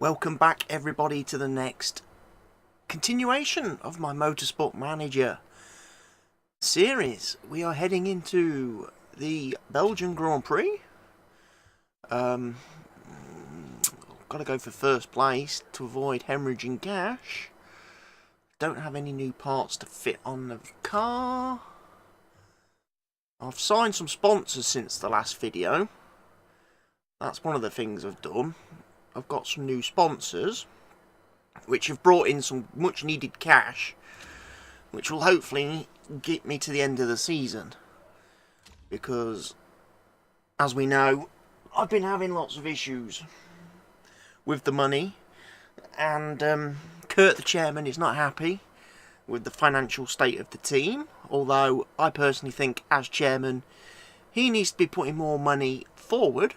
Welcome back everybody to the next continuation of my Motorsport Manager series. We are heading into the Belgian Grand Prix. Got to go for first place to avoid hemorrhaging cash. Don't have any new parts to fit on the car. I've signed some sponsors since the last video. That's one of the things I've done. I've got some new sponsors which have brought in some much needed cash, which will hopefully get me to the end of the season, because as we know I've been having lots of issues with the money, and Kurt the chairman is not happy with the financial state of the team, although I personally think as chairman he needs to be putting more money forward.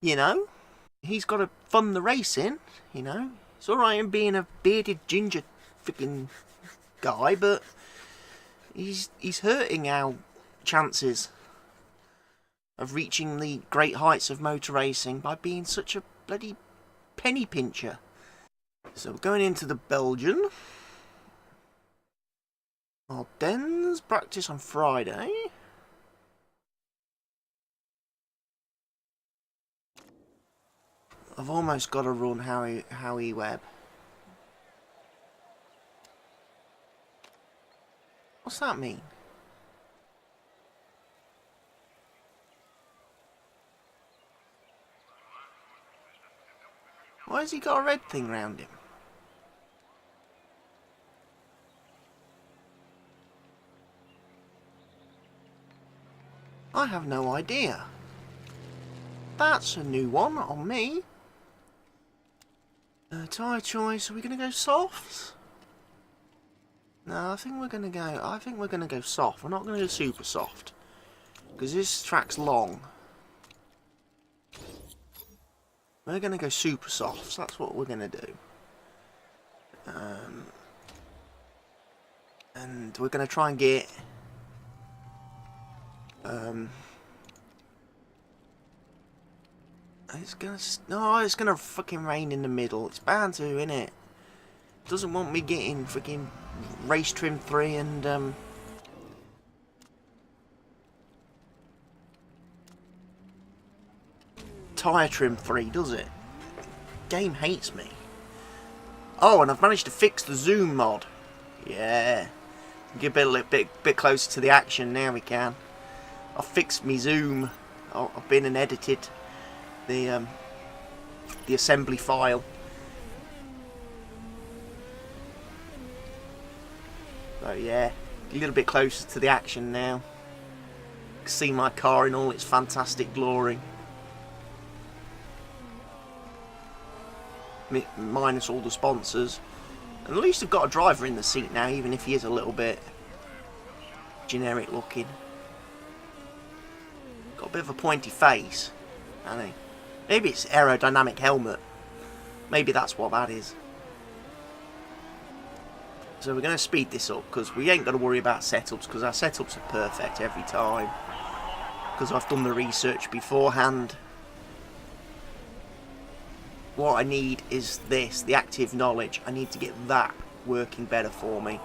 You know, he's got to fund the racing, you know. It's alright in being a bearded ginger freaking guy, but he's hurting our chances of reaching the great heights of motor racing by being such a bloody penny pincher. So we're going into the Belgian. Ardennes practice on Friday. I've almost got to run Howie Webb. What's that mean? Why has he got a red thing round him? I have no idea. That's a new one on me. Tyre choice, are we going to go soft? No, I think we're going to go soft. We're not going to go super soft, because this track's long. We're going to go super soft, so that's what we're going to do. And we're going to try and get it's gonna fucking rain in the middle. It's bound to, innit? It doesn't want me getting freaking race trim 3 and tyre trim 3, does it? Game hates me. Oh, and I've managed to fix the zoom mod. Yeah, get a little bit closer to the action now. We can. I've fixed me zoom. I've been and edited the assembly file. So yeah, a little bit closer to the action now. You can see my car in all its fantastic glory, minus all the sponsors. And at least I've got a driver in the seat now, even if he is a little bit generic looking. Got a bit of a pointy face, hasn't he? Maybe it's aerodynamic helmet. Maybe that's what that is. So we're going to speed this up, because we ain't got to worry about setups, because our setups are perfect every time, because I've done the research beforehand. What I need is this, the active knowledge. I need to get that working better for me.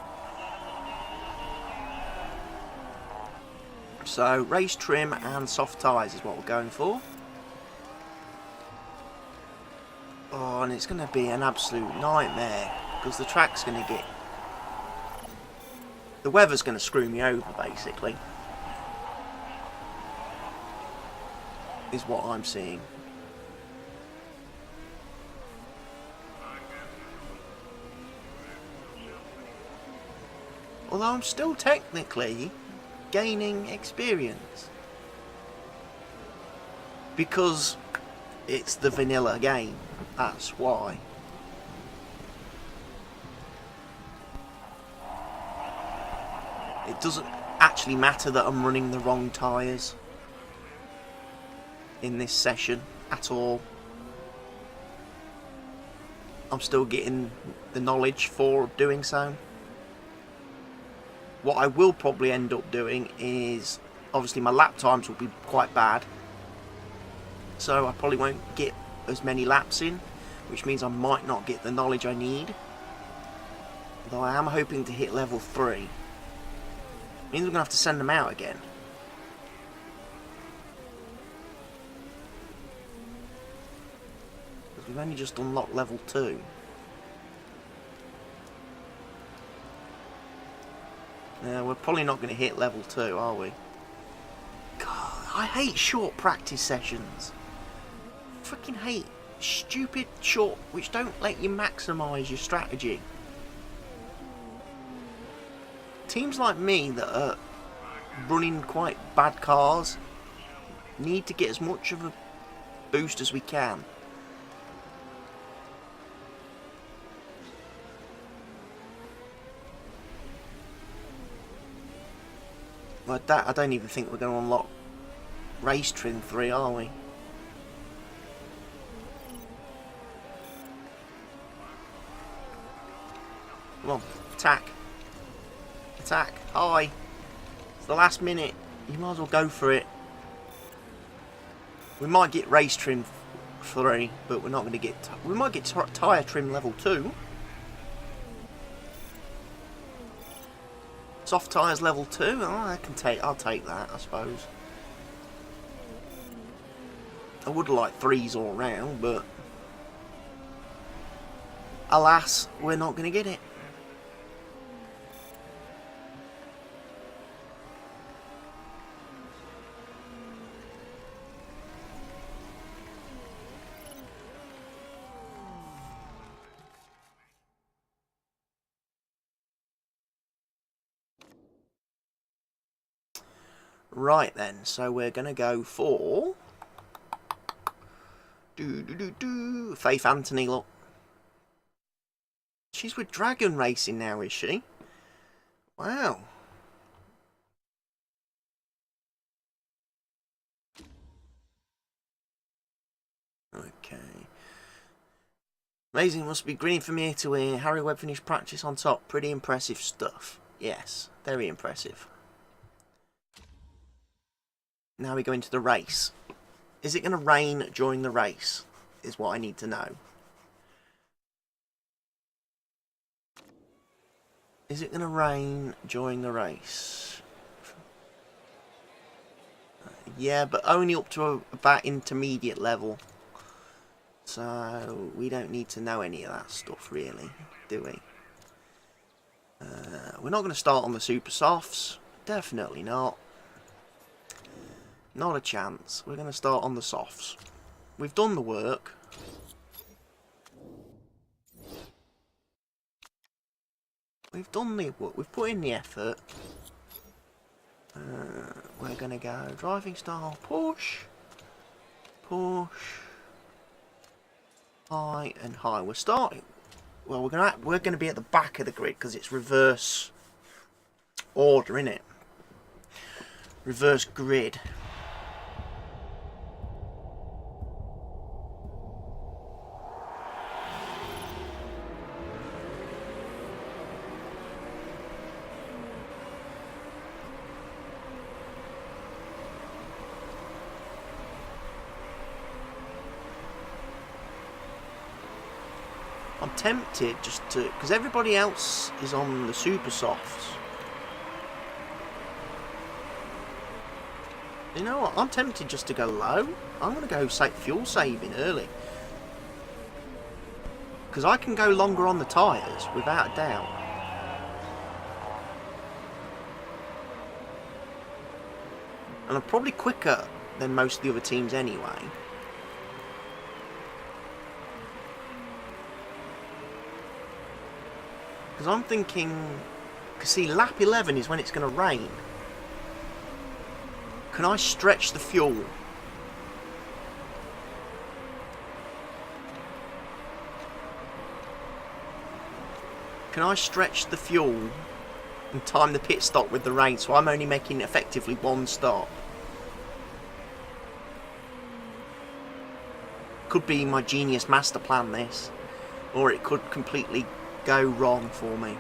So race trim and soft tyres is what we're going for. Oh, and it's going to be an absolute nightmare, because the track's going to get... The weather's going to screw me over, basically. Is what I'm seeing. Although I'm still technically gaining experience, because it's the vanilla game. That's why. It doesn't actually matter that I'm running the wrong tyres in this session at all. I'm still getting the knowledge for doing so. What I will probably end up doing is, obviously my lap times will be quite bad, so I probably won't get as many laps in. which means I might not get the knowledge I need. Though I am hoping to hit level 3. Means I'm going to have to send them out again. Because we've only just unlocked level 2. Yeah, we're probably not going to hit level 2, are we? God, I hate short practice sessions. Freaking hate stupid short which don't let you maximise your strategy. Teams like me that are running quite bad cars need to get as much of a boost as we can. Like that, I don't even think we're going to unlock Race Trim 3, are we? Come on, attack. Attack. Hi. It's the last minute. You might as well go for it. We might get Race Trim 3, but we're not going to get... We might get Tyre Trim level 2. Soft tyres level 2. Oh, I'll take that, I suppose. I would like 3s all round, but alas, we're not going to get it. Right then, so we're going to go for... Faith Anthony, look. She's with Dragon Racing now, is she? Wow. Okay. Amazing, must be green from ear to ear. Harry Webb finished practice on top. Pretty impressive stuff. Yes, very impressive. Now we go into the race. Is it going to rain during the race? Is what I need to know. Is it going to rain during the race? Yeah, but only up to about intermediate level. So we don't need to know any of that stuff really, do we? We're not going to start on the super softs. Definitely not. Not a chance. We're going to start on the softs. We've done the work. We've done the work. We've put in the effort. We're going to go driving style, push, push, high and high. We're starting. Well, we're going to be at the back of the grid because it's reverse order, isn't it? Reverse grid. I'm tempted just to, because everybody else is on the super softs. You know what? I'm tempted just to go low. I'm going to go fuel saving early. Because I can go longer on the tyres, without a doubt. And I'm probably quicker than most of the other teams anyway. Because I'm thinking... Because see, lap 11 is when it's going to rain. Can I stretch the fuel? Can I stretch the fuel and time the pit stop with the rain so I'm only making effectively one stop? Could be my genius master plan, this. Or it could completely go wrong for me.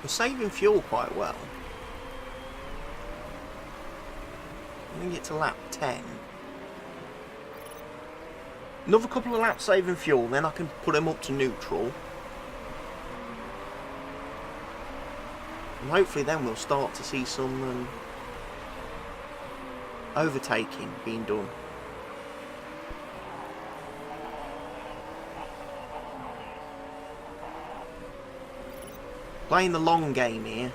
We're saving fuel quite well. I'm going to get to lap 10. Another couple of laps saving fuel, then I can put them up to neutral. And hopefully then we'll start to see some overtaking being done. Playing the long game here.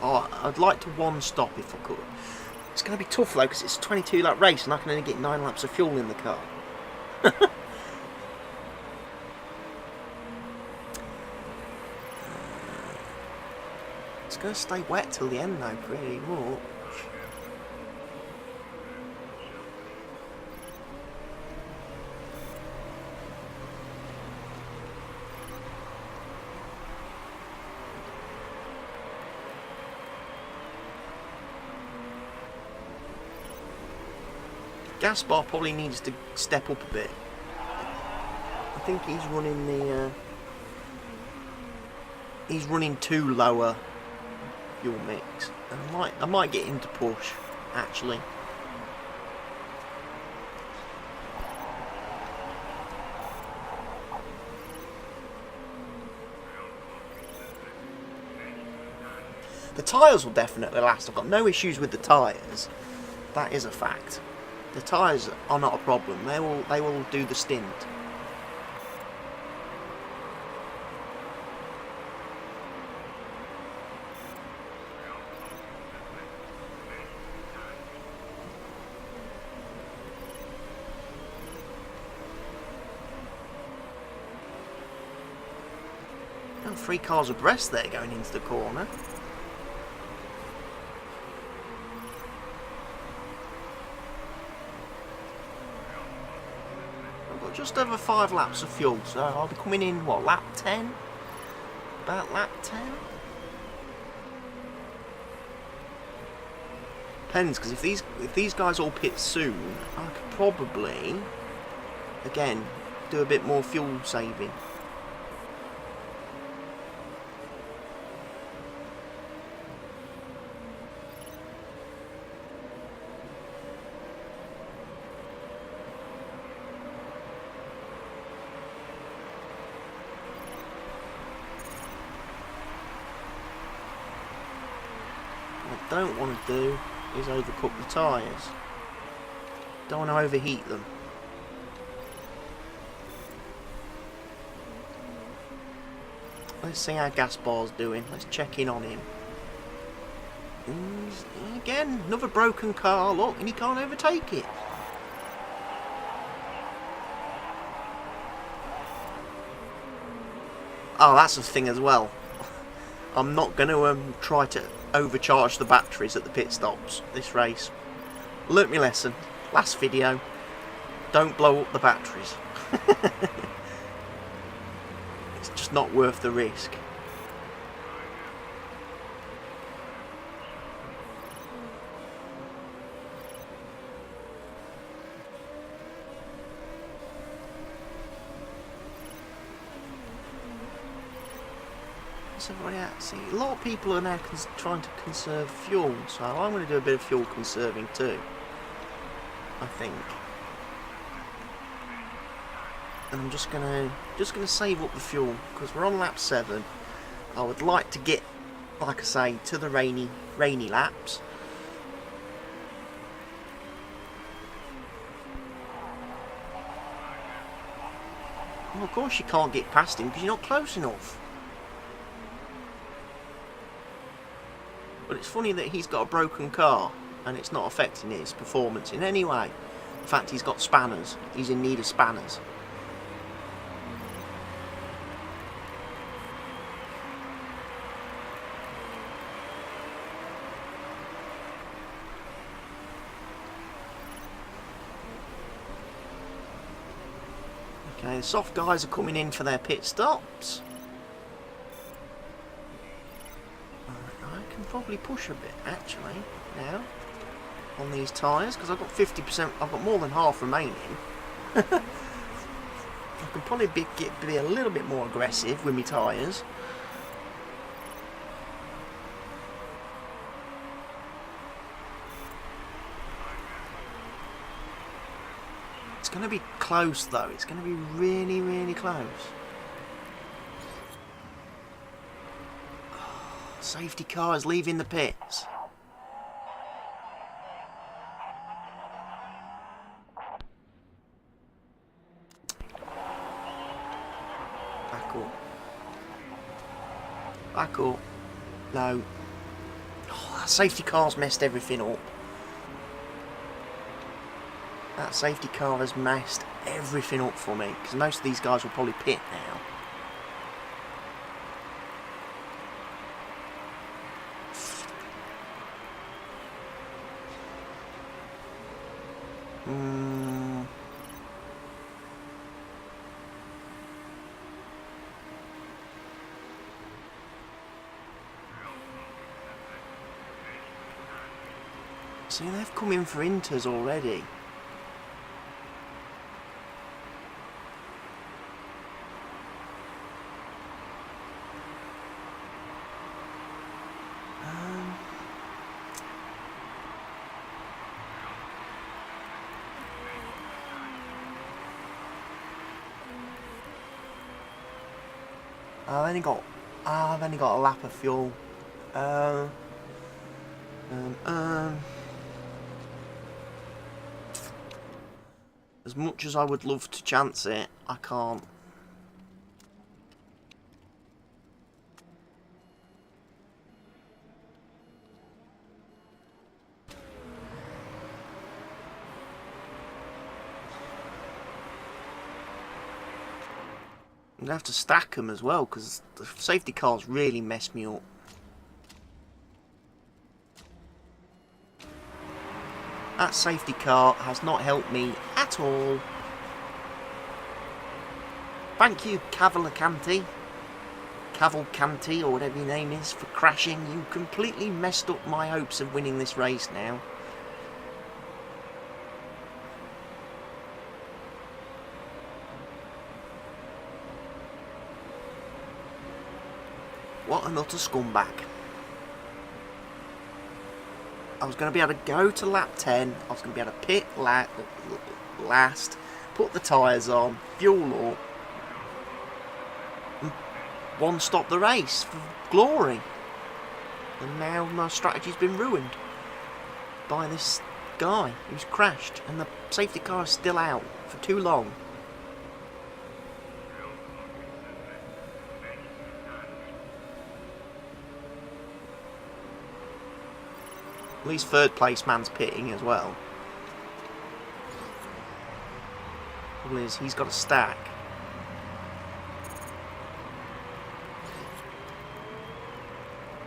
Oh, I'd like to one stop if I could. It's going to be tough though because it's a 22 lap race and I can only get 9 laps of fuel in the car. It's going to stay wet till the end though, pretty much. Gas bar probably needs to step up a bit. I think he's running the he's running too lower fuel mix, and I might get him to push actually. The tyres will definitely last. I've got no issues with the tyres. That is a fact. The tyres are not a problem. They will do the stint. Oh, 3 cars abreast there going into the corner. Just over 5 laps of fuel, so I'll be coming in, what, lap 10? About lap 10? Depends, because if these guys all pit soon, I could probably, again, do a bit more fuel saving. What I don't want to do is overcook the tyres. Don't want to overheat them. Let's see how gas bar's doing. Let's check in on him. And again, another broken car, look, and he can't overtake it. Oh, that's the thing as well. I'm not going to try to overcharge the batteries at the pit stops this race. Learnt my lesson. Last video. Don't blow up the batteries. It's just not worth the risk. See, a lot of people are now trying to conserve fuel, so I'm going to do a bit of fuel conserving too, I think. And I'm just going to save up the fuel because we're on lap 7. I would like to get, like I say, to the rainy laps. Well, of course you can't get past him because you're not close enough. But it's funny that he's got a broken car and it's not affecting his performance in any way. In fact, he's got spanners. He's in need of spanners. Okay, the soft guys are coming in for their pit stops. Probably push a bit actually now on these tyres because I've got 50%. I've got more than half remaining. I can probably be a little bit more aggressive with my tyres. It's going to be close, though. It's going to be really, really close. Safety car is leaving the pits. Back up. Back up. No. Oh, that safety car's messed everything up. That safety car has messed everything up for me, because most of these guys will probably pit now. See, they've come in for inters already. I've only got a lap of fuel. As much as I would love to chance it, I can't. I'm going to have to stack them as well, because the safety cars really messed me up. That safety car has not helped me at all. Thank you, Cavalcanti, or whatever your name is, for crashing. You completely messed up my hopes of winning this race now. What an utter scumbag. I was going to be able to go to lap 10, I was going to be able to pit last, put the tyres on, fuel up, and one stop the race for glory. And now my strategy's been ruined by this guy who's crashed, and the safety car is still out for too long. At least third place man's pitting as well. Problem is, he's got a stack.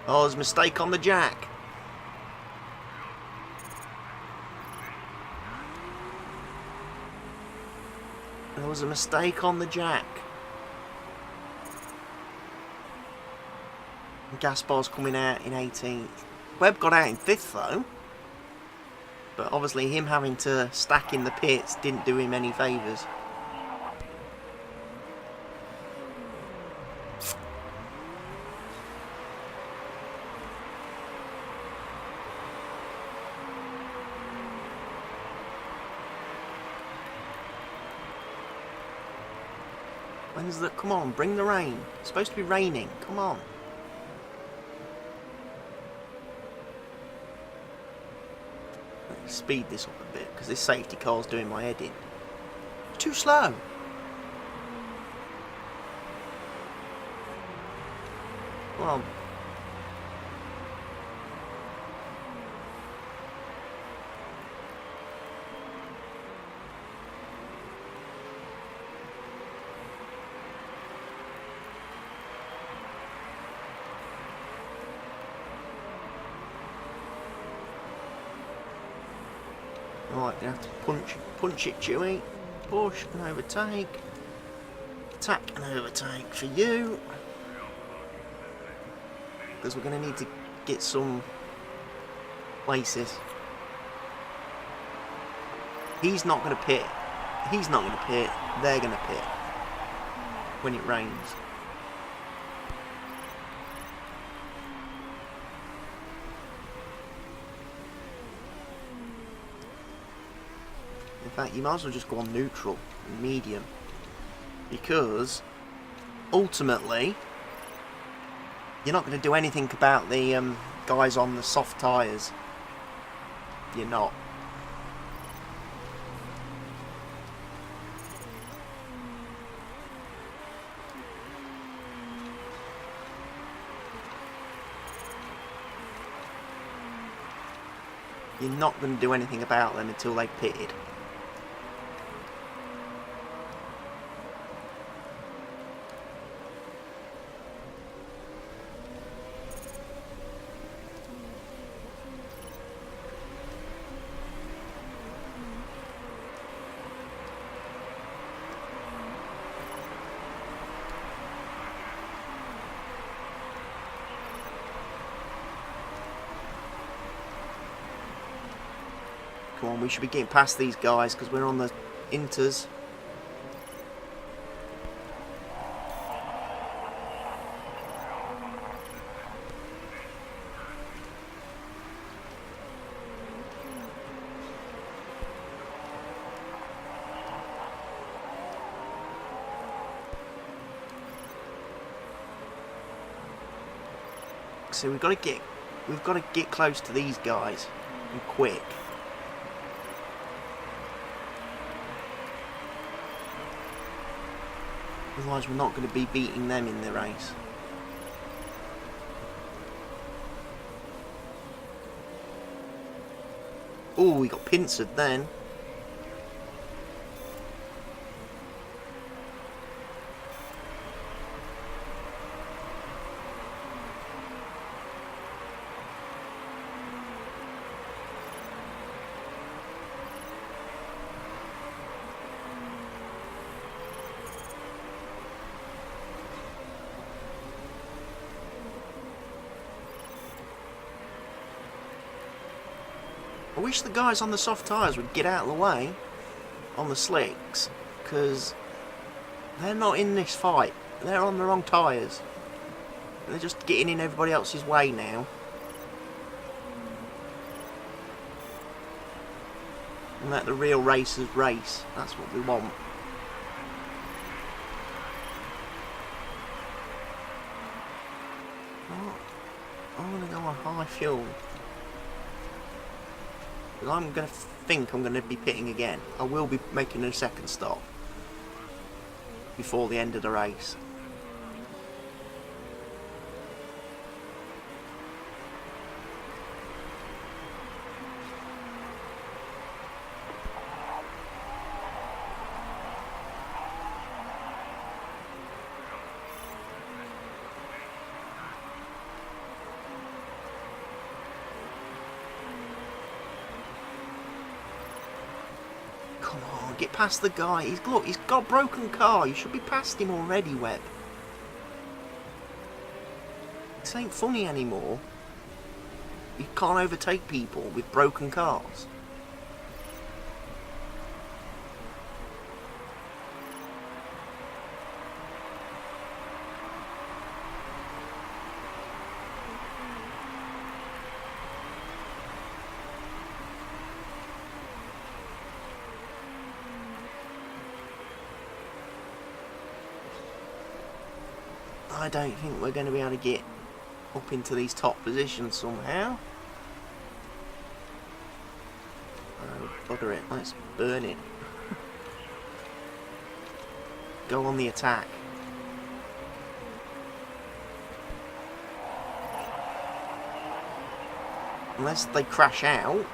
Oh, there's a mistake on the jack. There was a mistake on the jack. Gaspar's coming out in 18th. Webb got out in 5th though, but obviously him having to stack in the pits didn't do him any favours. When's the... Come on, bring the rain. It's supposed to be raining, come on. Speed this up a bit, because this safety car's doing my head in. It's too slow. Well, right, you have to punch it, Chewy. Push and overtake. Attack and overtake for you. Because we're going to need to get some places. He's not going to pit. He's not going to pit. They're going to pit when it rains. In fact, you might as well just go on neutral and medium, because ultimately you're not going to do anything about the guys on the soft tyres. You're not. You're not going to do anything about them until they've pitted. Come on, we should be getting past these guys because we're on the inters. So we've got to get close to these guys and quick. Otherwise we're not going to be beating them in the race. Oh, we got pincered then. I wish the guys on the soft tyres would get out of the way on the slicks, because they're not in this fight. They're on the wrong tyres. They're just getting in everybody else's way now. And let the real racers race. That's what we want. I'm going to go on high fuel. I'm going to think I'm going to be pitting again. I will be making a second stop before the end of the race. Come on, get past the guy. Look, he's got a broken car. You should be past him already, Webb. This ain't funny anymore. You can't overtake people with broken cars. I don't think we're going to be able to get up into these top positions somehow. Oh, bugger it. Let's burn it. Go on the attack. Unless they crash out.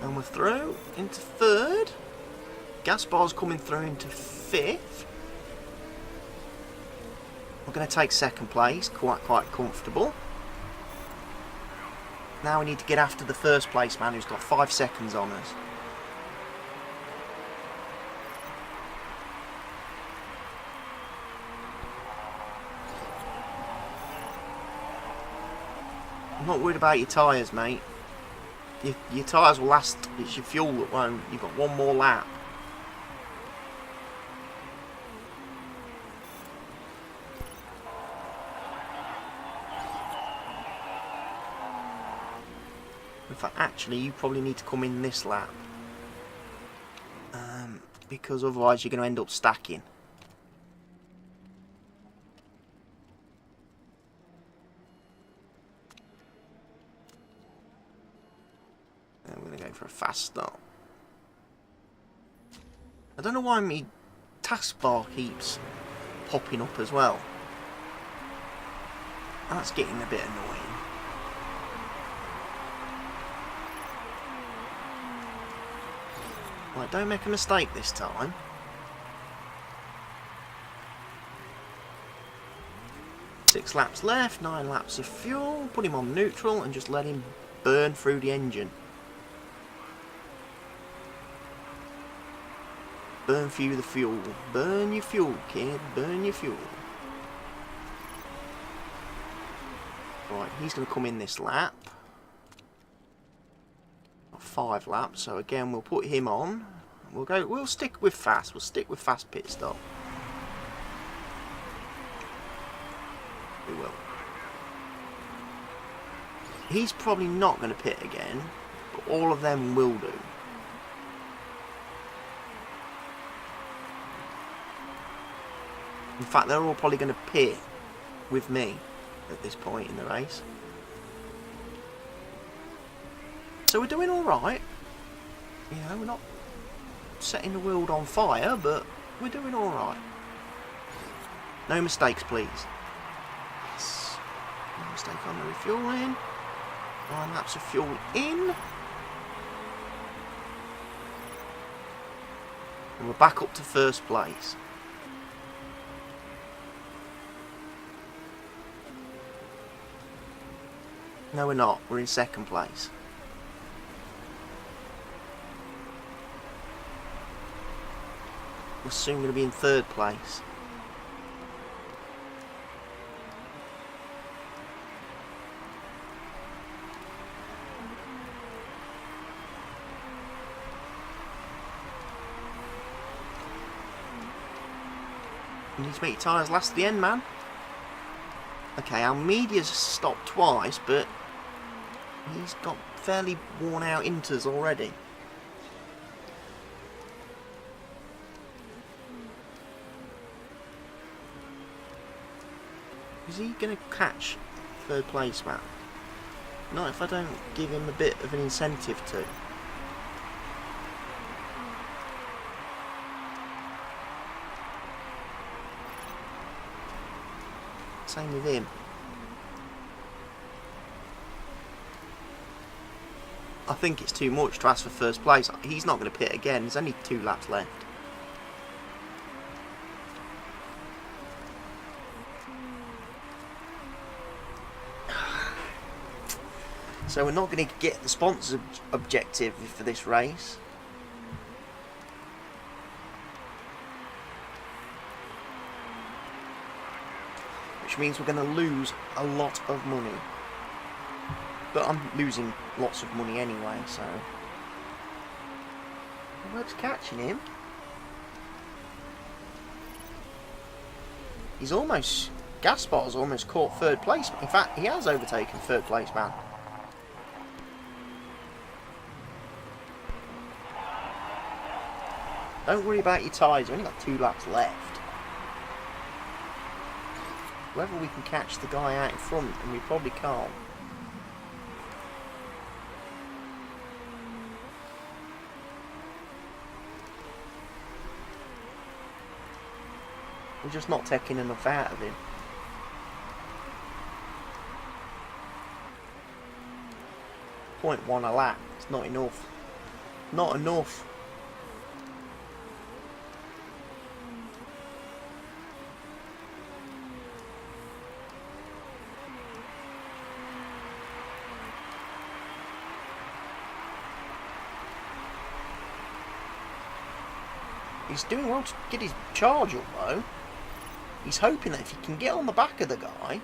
And we're through into third. Gaspar's coming through into fifth. We're going to take second place, quite comfortable. Now we need to get after the first place man who's got 5 seconds on us. I'm not worried about your tyres, mate. Your tyres will last. It's your fuel that won't. You've got one more lap. In fact, actually, you probably need to come in this lap. Because otherwise you're going to end up stacking. And we're going to go for a fast start. I don't know why my taskbar keeps popping up as well. That's getting a bit annoying. Right, don't make a mistake this time. Six laps left, 9 laps of fuel. Put him on neutral and just let him burn through the engine. Burn through the fuel. Burn your fuel, kid. Burn your fuel. Right, he's going to come in this lap. 5 laps, so again we'll put him on. We'll stick with fast. We'll stick with fast pit stop. We will. He's probably not going to pit again, but all of them will do. In fact, they're all probably going to pit with me at this point in the race. So we're doing alright. You know, we're not setting the world on fire, but we're doing alright. No mistakes, please. Yes. No mistake on the refueling. 9 laps of fuel in. And we're back up to first place. No, we're not. We're in second place. We're soon going to be in third place. You need to make your tyres last to the end, man. Okay, our media's stopped twice, but he's got fairly worn out inters already. Is he going to catch third place, man? Not if I don't give him a bit of an incentive to. Same with him. I think it's too much to ask for first place. He's not going to pit again. There's only 2 laps left. So we're not going to get the sponsor's objective for this race. Which means we're going to lose a lot of money. But I'm losing lots of money anyway, so... Web's catching him. He's almost... Gaspar's almost caught third place. In fact, he has overtaken third place, man. Don't worry about your tyres, we've only got 2 laps left. Whether we can catch the guy out in front, and we probably can't. We're just not taking enough out of him. .1 a lap, it's not enough. Not enough. He's doing well to get his charge up though. He's hoping that if he can get on the back of the guy,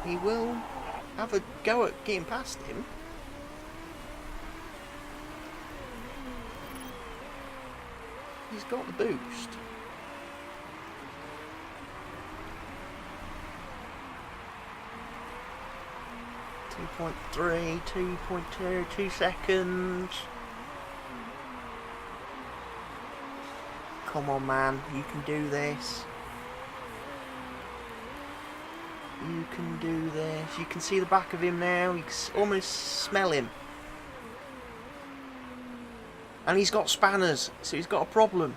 he will have a go at getting past him. He's got the boost. 2.3, 2.2, 2 seconds. Come on, man, you can do this. You can do this. You can see the back of him now. You can almost smell him. And he's got spanners, so he's got a problem.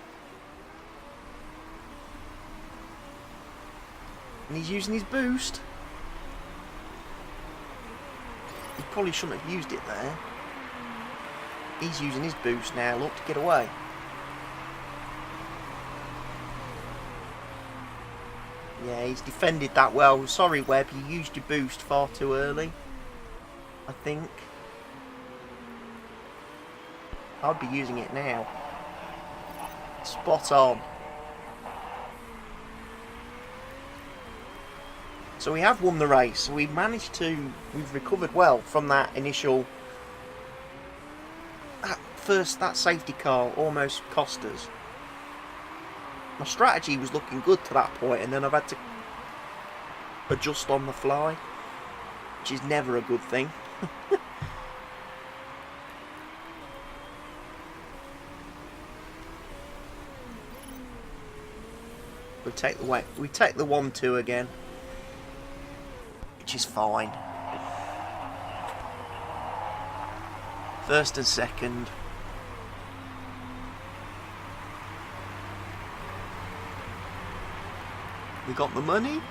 And he's using his boost. He probably shouldn't have used it there. He's using his boost now, look, to get away. Yeah, he's defended that well. Sorry, Webb, you used your boost far too early, I think. I'd be using it now. Spot on. So we have won the race. We've managed to... We've recovered well from that initial... That safety car almost cost us. My strategy was looking good to that point, and then I've had to adjust on the fly, which is never a good thing. We take the 1-2 again, which is fine. First and second. We got the money.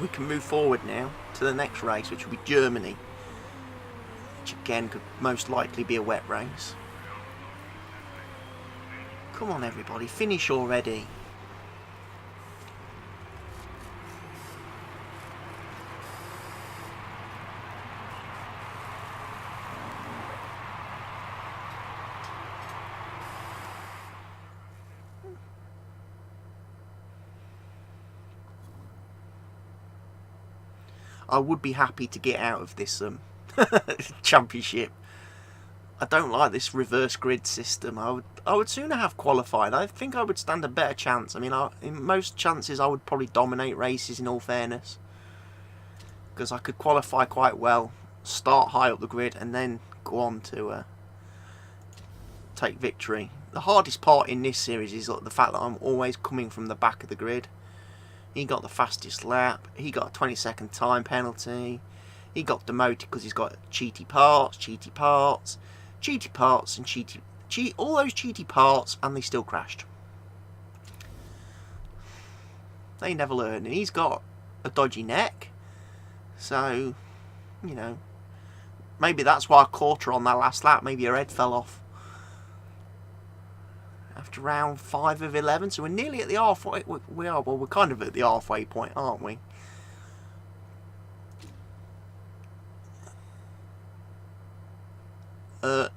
We can move forward now to the next race, which will be Germany, which again could most likely be a wet race. Come on everybody, finish already. I would be happy to get out of this championship. I don't like this reverse grid system. I would sooner have qualified. I think I would stand a better chance. I mean, in most chances I would probably dominate races, in all fairness, because I could qualify quite well, start high up the grid, and then go on to take victory. The hardest part in this series is the fact that I'm always coming from the back of the grid. He got the fastest lap. He got a 20-second time penalty. He got demoted because he's got cheaty parts, and all those cheaty parts, and they still crashed. They never learn. And he's got a dodgy neck. So, you know, maybe that's why I caught her on that last lap. Maybe her head fell off. After round 5 of 11, so we're nearly at the halfway. Well, we're kind of at the halfway point, aren't we?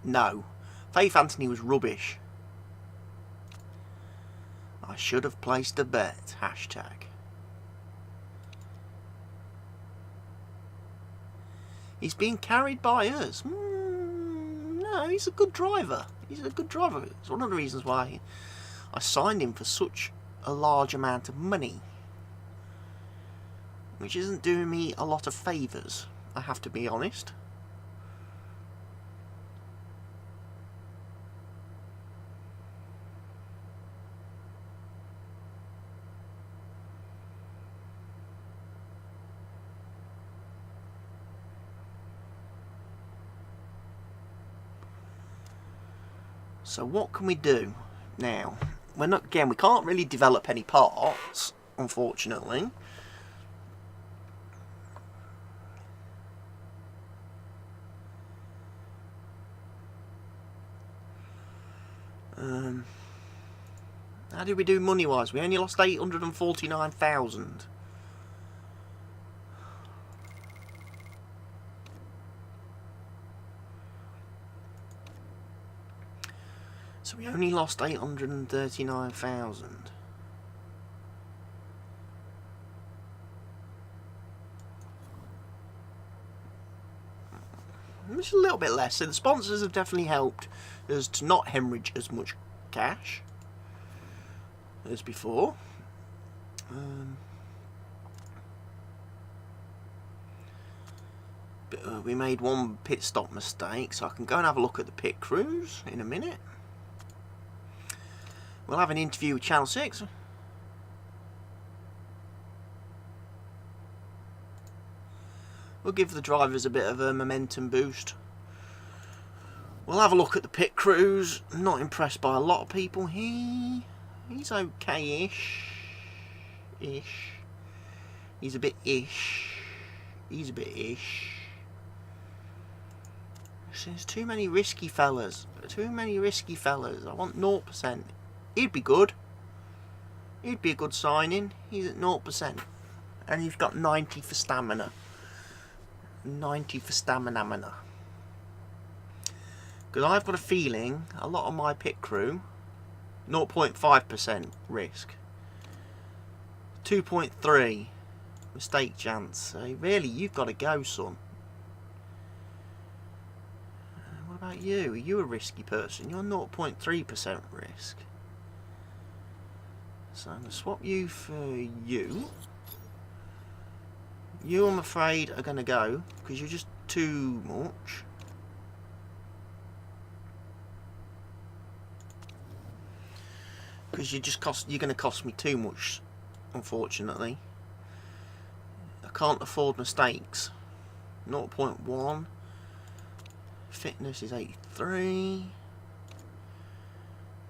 No. Faith Anthony was rubbish. I should have placed a bet. Hashtag. He's being carried by us. No, he's a good driver. He's a good driver. It's one of the reasons why I signed him for such a large amount of money, which isn't doing me a lot of favours, I have to be honest. So what can we do now? We can't really develop any parts, unfortunately. How did we do money-wise? We only lost 849,000. So we only lost 839,000. just a little bit less. So the sponsors have definitely helped us to not hemorrhage as much cash as before. We made one pit stop mistake, so I can go and have a look at the pit crews in a minute. We'll have an interview with Channel 6. We'll give the drivers a bit of a momentum boost. We'll have a look at the pit crews. Not impressed by a lot of people. He's okay-ish. He's a bit ish. He's a bit ish. There's too many risky fellas. Too many risky fellas. I want 0%. He'd be good. He'd be a good signing. He's at 0%. And he's got 90 for stamina. 90 for stamina. Because I've got a feeling a lot of my pit crew, 0.5% risk. 2.3 mistake chance. So really, you've got to go, son. What about you? Are you a risky person? You're 0.3% risk. So I'm going to swap you for you. You, I'm afraid, are going to go because you're just too much. Because you're going to cost me too much, unfortunately. I can't afford mistakes. 0.1. Fitness is 83.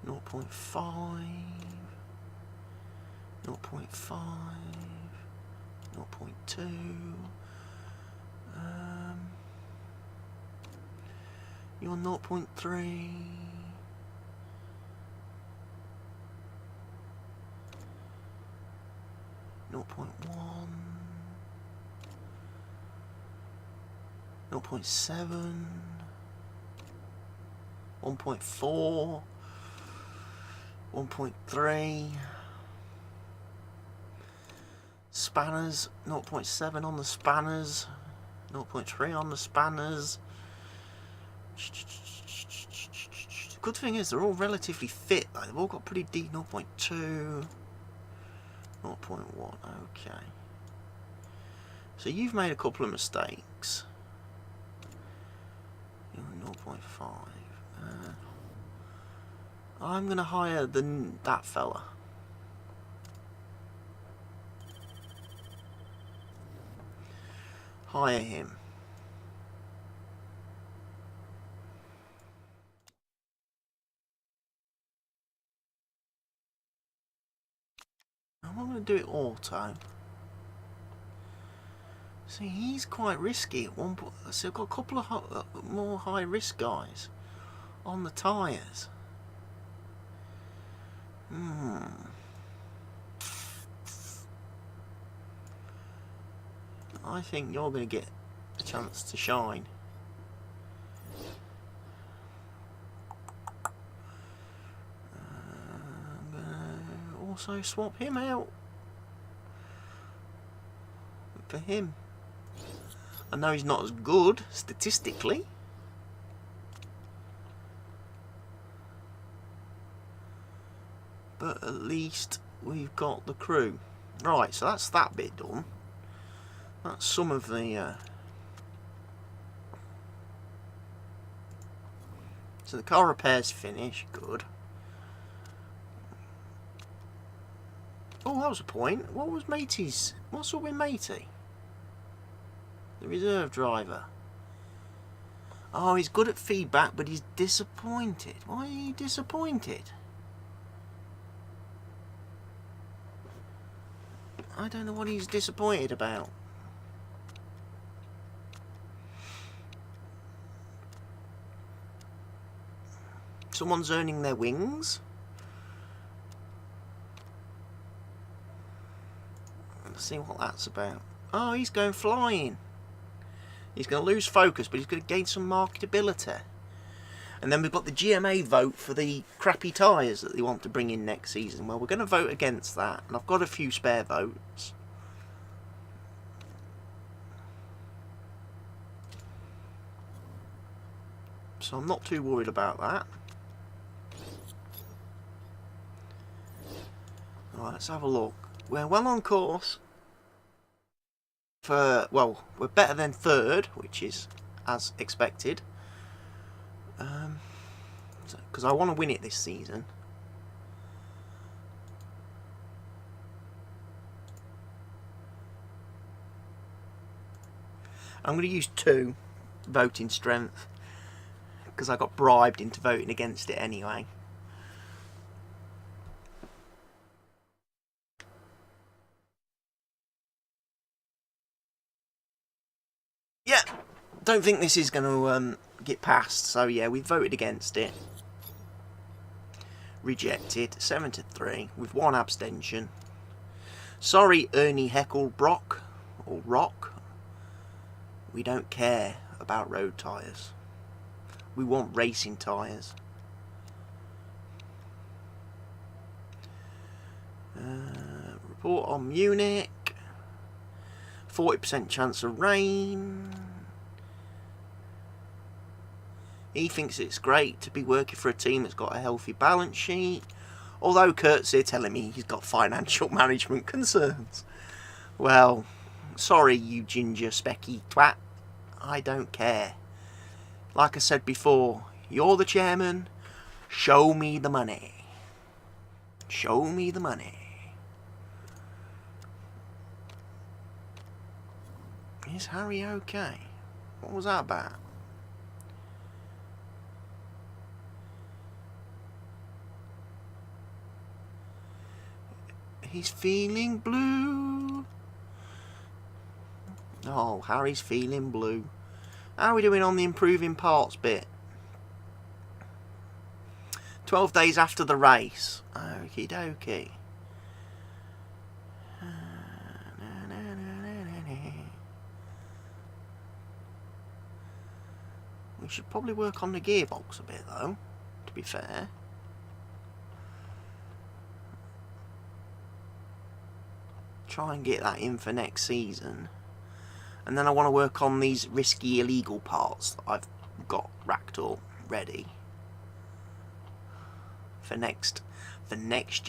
0.5. 0.5. 0.2. You're 0.3. 0.1. 0.7. 1.4. 1.3. Spanners, 0.7 on the spanners, 0.3 on the spanners. The good thing is they're all relatively fit, though. They've all got pretty deep. 0.2, 0.1, okay. So you've made a couple of mistakes. 0.5. I'm going to hire that fella. Hire him. I'm going to do it auto. See, he's quite risky at one point. So I've got a couple of more high risk guys on the tyres. I think you're going to get a chance to shine. I'm going to also swap him out for him. I know he's not as good statistically, but at least we've got the crew. Right, so that's that bit done. That's some of the... So the car repair's finished. Good. Oh, that was a point. What was Matey's? What's up with Matey? The reserve driver. Oh, he's good at feedback, but he's disappointed. Why are you disappointed? I don't know what he's disappointed about. Someone's earning their wings. Let's see what that's about. Oh, he's going flying. He's going to lose focus, but he's going to gain some marketability. And then we've got the GMA vote for the crappy tyres that they want to bring in next season. Well, we're going to vote against that. And I've got a few spare votes. so I'm not too worried about that. Right, let's have a look. We're well on course for, well, we're better than third, which is as expected. Because I want to win it this season. I'm going to use 2 voting strength because I got bribed into voting against it anyway. Yeah, don't think this is going to get passed, so yeah, we voted against it. Rejected, 7-3, with 1 abstention. Sorry, Ernie Heckle Brock, or Rock. We don't care about road tyres. We want racing tyres. Report on Munich. 40% chance of rain. He thinks it's great to be working for a team that's got a healthy balance sheet. Although Kurt's here telling me he's got financial management concerns. Well, sorry you ginger specky twat. I don't care. Like I said before, you're the chairman. Show me the money. Show me the money. Is Harry okay? What was that about? He's feeling blue. Oh, Harry's feeling blue. How are we doing on the improving parts bit? 12 days after the race. Okie dokie. We should probably work on the gearbox a bit though, to be fair. Try and get that in for next season. And then I want to work on these risky illegal parts that I've got racked up ready for next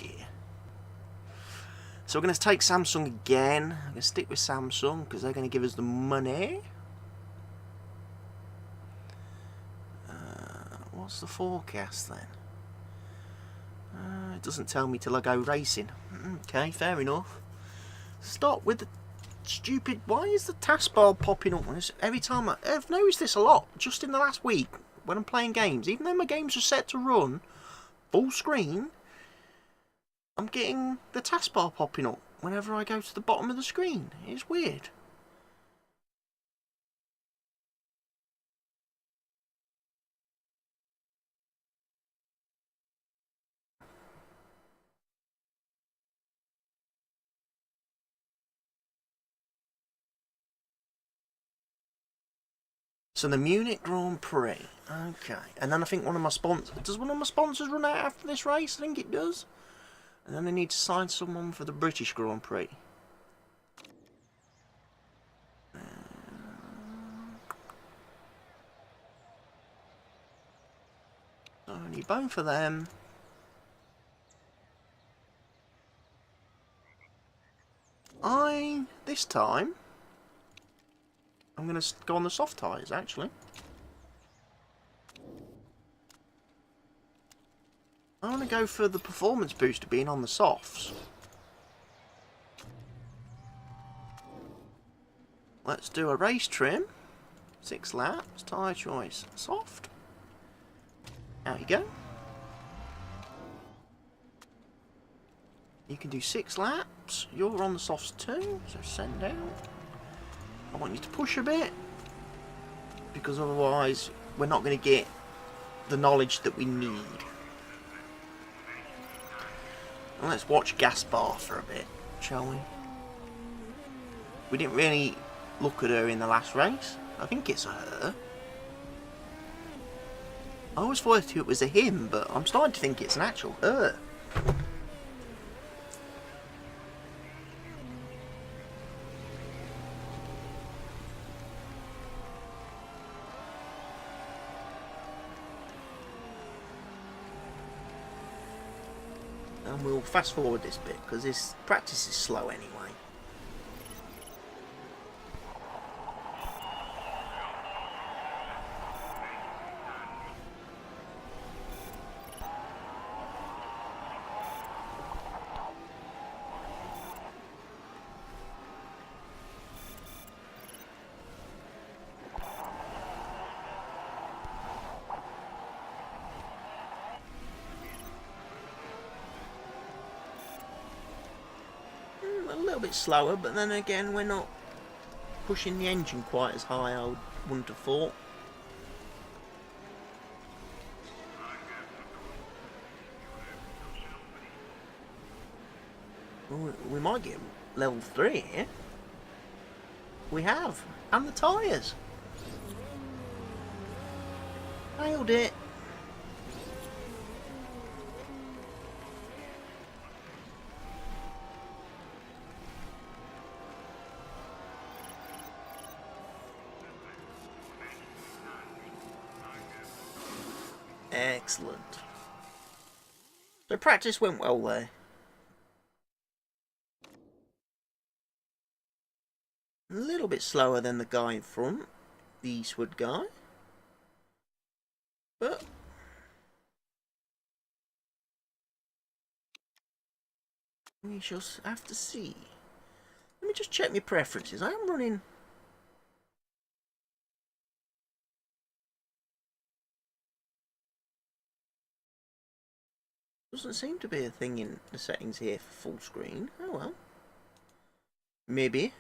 year. So we're going to take Samsung again. I'm going to stick with Samsung because they're going to give us the money. What's the forecast then? It doesn't tell me till I go racing. Okay, fair enough. Stop with the stupid... Why is the taskbar popping up? Every time I've noticed this a lot, just in the last week, when I'm playing games. Even though my games are set to run full screen, I'm getting the taskbar popping up whenever I go to the bottom of the screen. It's weird. So the Munich Grand Prix, okay, and then I think one of my sponsors, does one of my sponsors run out after this race? I think it does. And then I need to sign someone for the British Grand Prix. So I need both of them. This time, I'm going to go on the soft tyres, actually. I want to go for the performance booster being on the softs. Let's do a race trim. 6 laps, tyre choice, soft. Out you go. You can do 6 laps. You're on the softs too, so send out. I want you to push a bit, because otherwise we're not going to get the knowledge that we need. And let's watch Gaspar for a bit, shall we? We didn't really look at her in the last race. I think it's a her. I always thought it was a him, but I'm starting to think it's an actual her. And we'll fast forward this bit because this practice is slow anyway. A little bit slower, but then again we're not pushing the engine quite as high, I wouldn't have thought. We might get level 3 here. We have. And the tyres. Nailed it. Excellent. So practice went well there. A little bit slower than the guy in front, the Eastwood guy. But we shall have to see. Let me just check my preferences. I am running... Doesn't seem to be a thing in the settings here for full screen. Oh well. Maybe.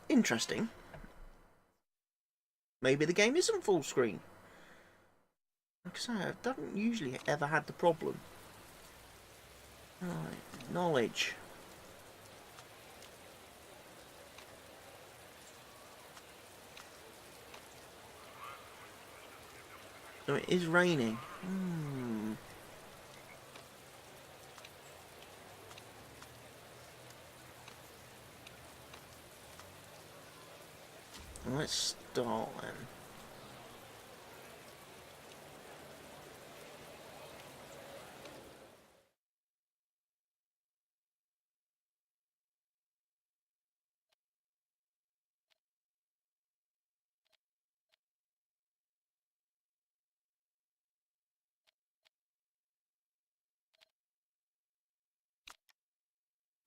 Interesting. Maybe the game isn't full screen. Like I say, I haven't usually ever had the problem. Right, knowledge. So it is raining. Let's start then.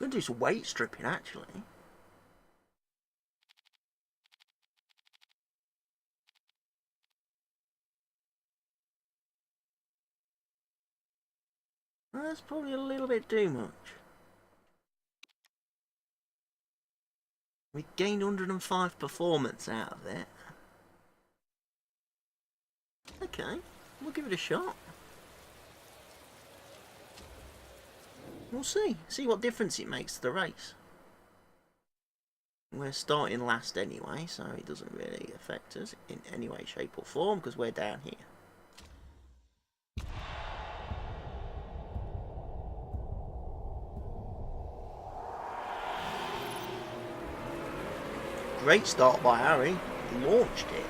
I'm going to do some weight stripping actually. That's probably a little bit too much. We gained 105 performance out of it. Okay, we'll give it a shot. We'll see what difference it makes to the race. We're starting last anyway, so it doesn't really affect us in any way, shape or form because we're down here. Great start by Harry. He launched it.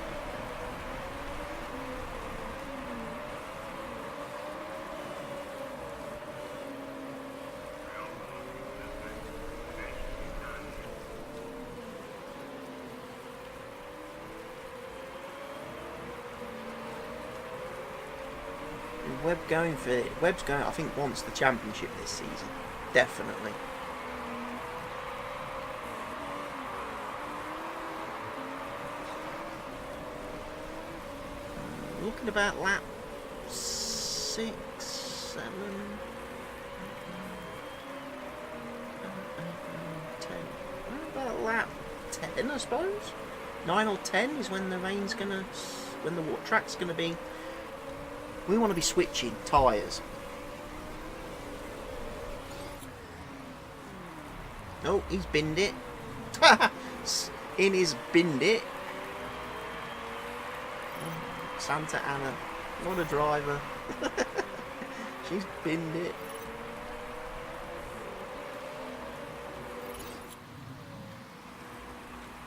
Webb going for it. Webb's going, I think, wants the championship this season. Definitely. Looking about lap 6, 7, 10. About lap 10, I suppose. 9 or 10 is when the rain's gonna, when the track's gonna be. We want to be switching tyres. Oh, he's binned it. In his binned it. Santa Ana, what a driver. She's binned it.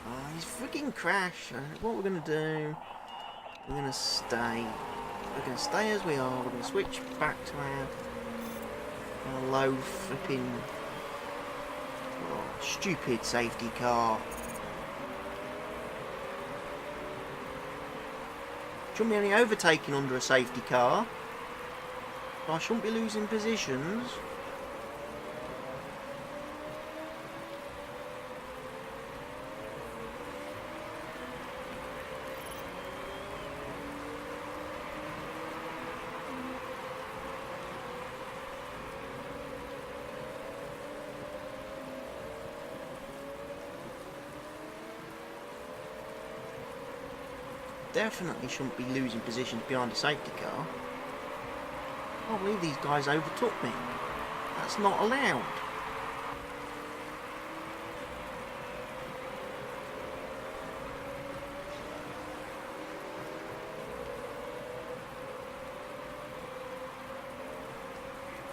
Oh, he's freaking crashed. What we're going to do, we're going to stay. we're going to stay as we are. We're going to switch back to our low flipping stupid safety car. Shouldn't be any overtaking under a safety car. But I shouldn't be losing positions. Definitely shouldn't be losing positions behind a safety car. I can't believe these guys overtook me. That's not allowed.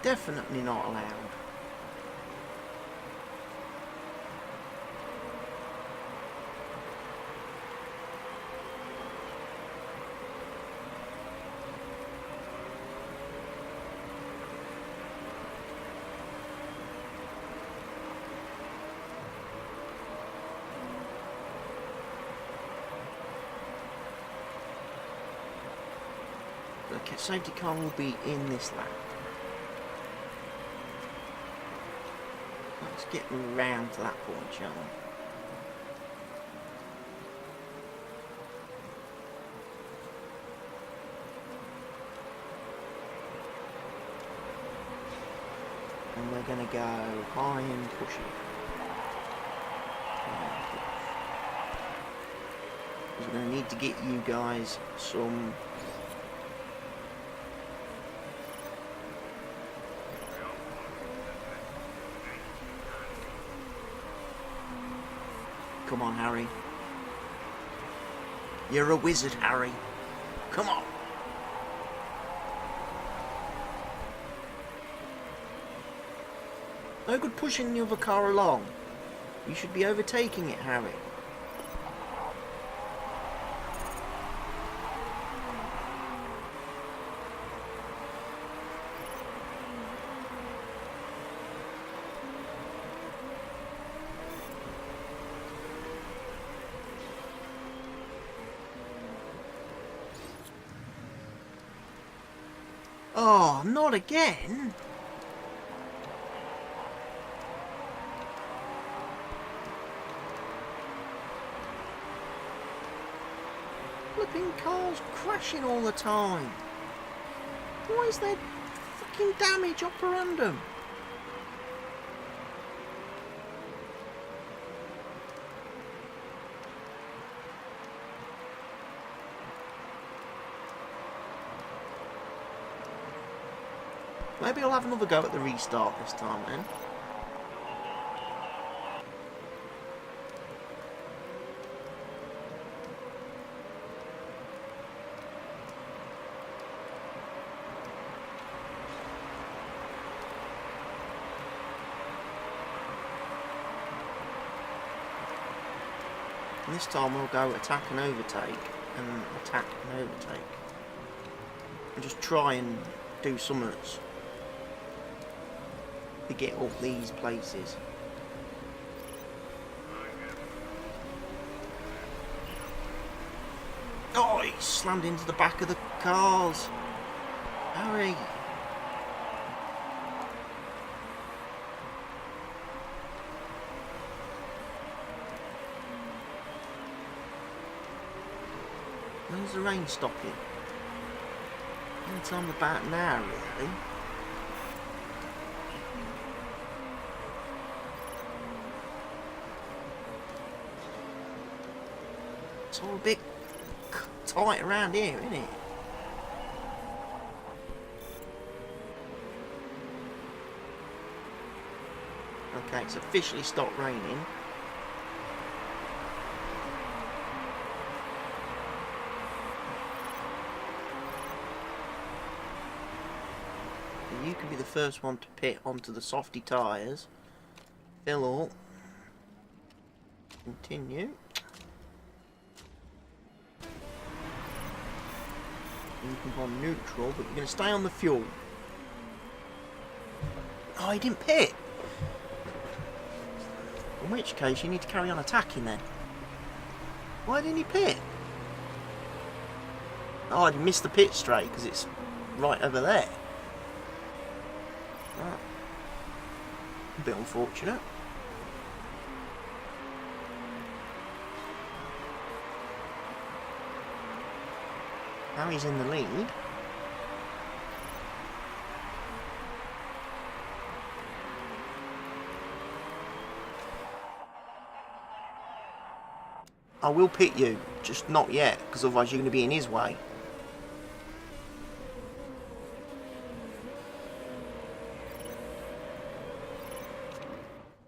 Definitely not allowed. The safety car will be in this lap. Let's get round to that point, shall we? And we're going to go high and push it. Because we're going to need to get you guys some... Come on, Harry. You're a wizard, Harry. Come on. No good pushing the other car along. You should be overtaking it, Harry. Oh, not again! Flipping cars crashing all the time. Why is there fucking damage up around them? Maybe I'll have another go at the restart this time then. And this time we'll go attack and overtake, and attack and overtake. And just try and do summits to get up these places. Oh, he slammed into the back of the cars. Harry. When's the rain stopping? Anytime about now, really. It's all a bit tight around here, isn't it? Okay, it's officially stopped raining. And you can be the first one to pit onto the softy tyres. Fill up. Continue. You can go on neutral, but you're going to stay on the fuel. Oh, he didn't pit. In which case, you need to carry on attacking then. Why didn't he pit? Oh, I missed the pit straight because it's right over there. Oh. A bit unfortunate. Now he's in the lead. I will pit you, just not yet, because otherwise you're going to be in his way.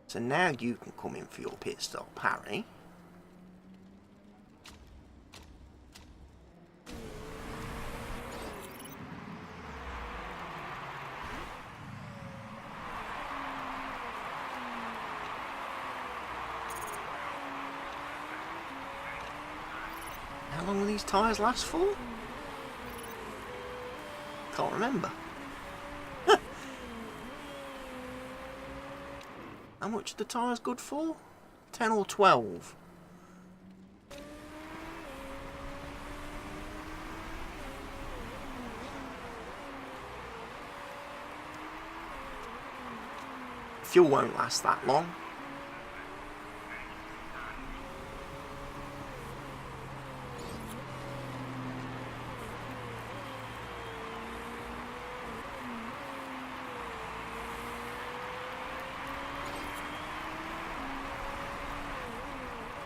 So now you can come in for your pit stop, Harry. How long will these tyres last for? Can't remember. How much are the tyres good for? 10 or 12? Fuel won't last that long.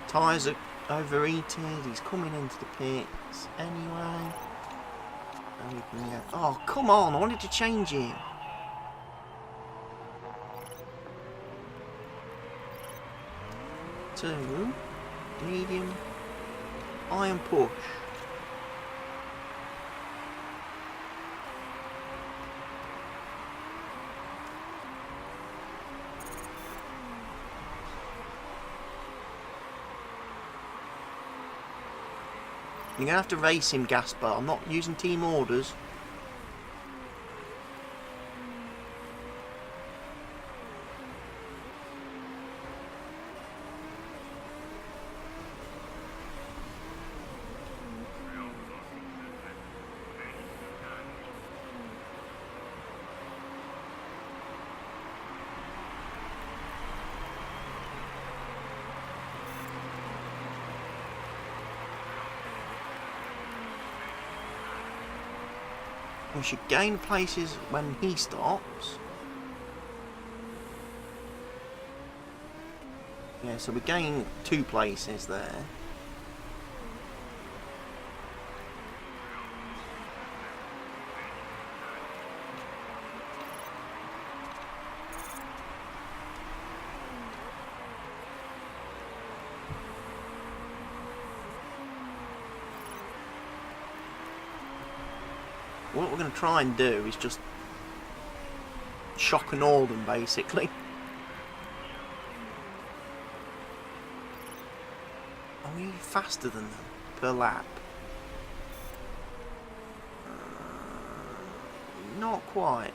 Tyres are overheated, he's coming into the pits anyway. And we can go. Oh, come on, I wanted to change him. Two, medium, iron push. You're going to have to race him, Gasper. I'm not using team orders. We should gain places when he stops. Yeah, so we gain 2 places there. What we're going to try and do is just shock and awe them, basically. Are we faster than them per lap? Not quite.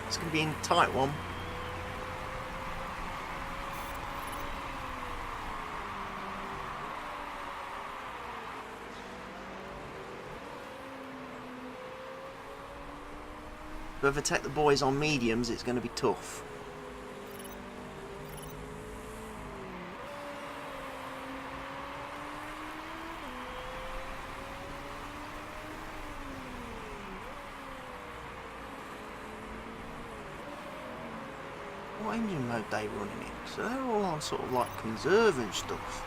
It's going to be a tight one. If we overtake the boys on mediums, it's going to be tough. What engine mode they running in? So they're all on sort of like conserve and stuff.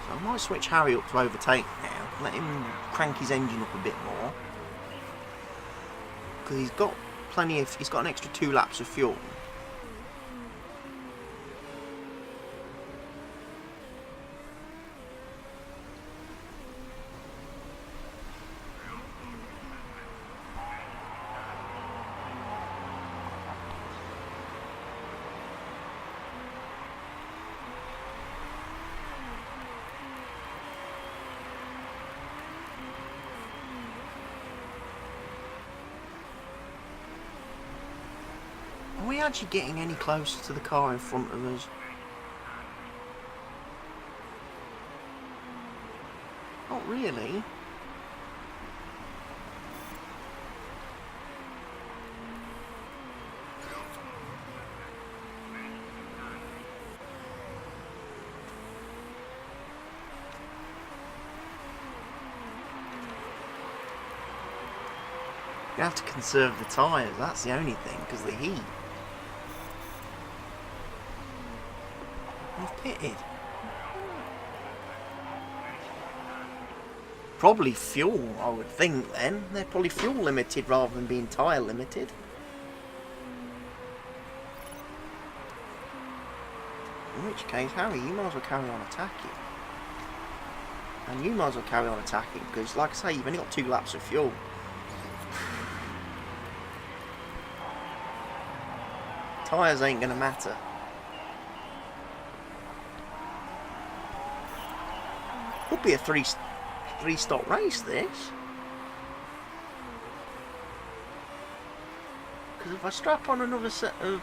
So I might switch Harry up to overtake now. Let him crank his engine up a bit more. Because he's got plenty of, he's got an extra 2 laps of fuel. we actually getting any closer to the car in front of us? Not really. You have to conserve the tyres, that's the only thing, because of the heat. We've pitted. Probably fuel, I would think then. They're probably fuel limited rather than being tyre limited. In which case, Harry, you might as well carry on attacking. And you might as well carry on attacking, because like I say, you've only got 2 laps of fuel. Tyres ain't gonna matter. Could be a three-stop race, this. Because if I strap on another set of...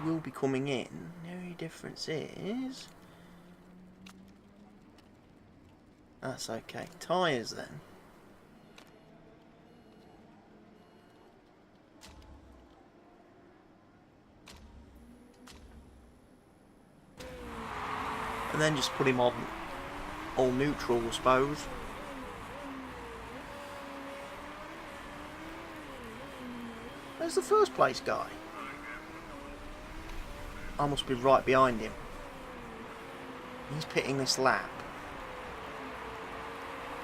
we will be coming in. The only difference is... that's okay. Tyres then. And then just put him on all neutral, I suppose. Where's the first place guy? I must be right behind him. He's pitting this lap.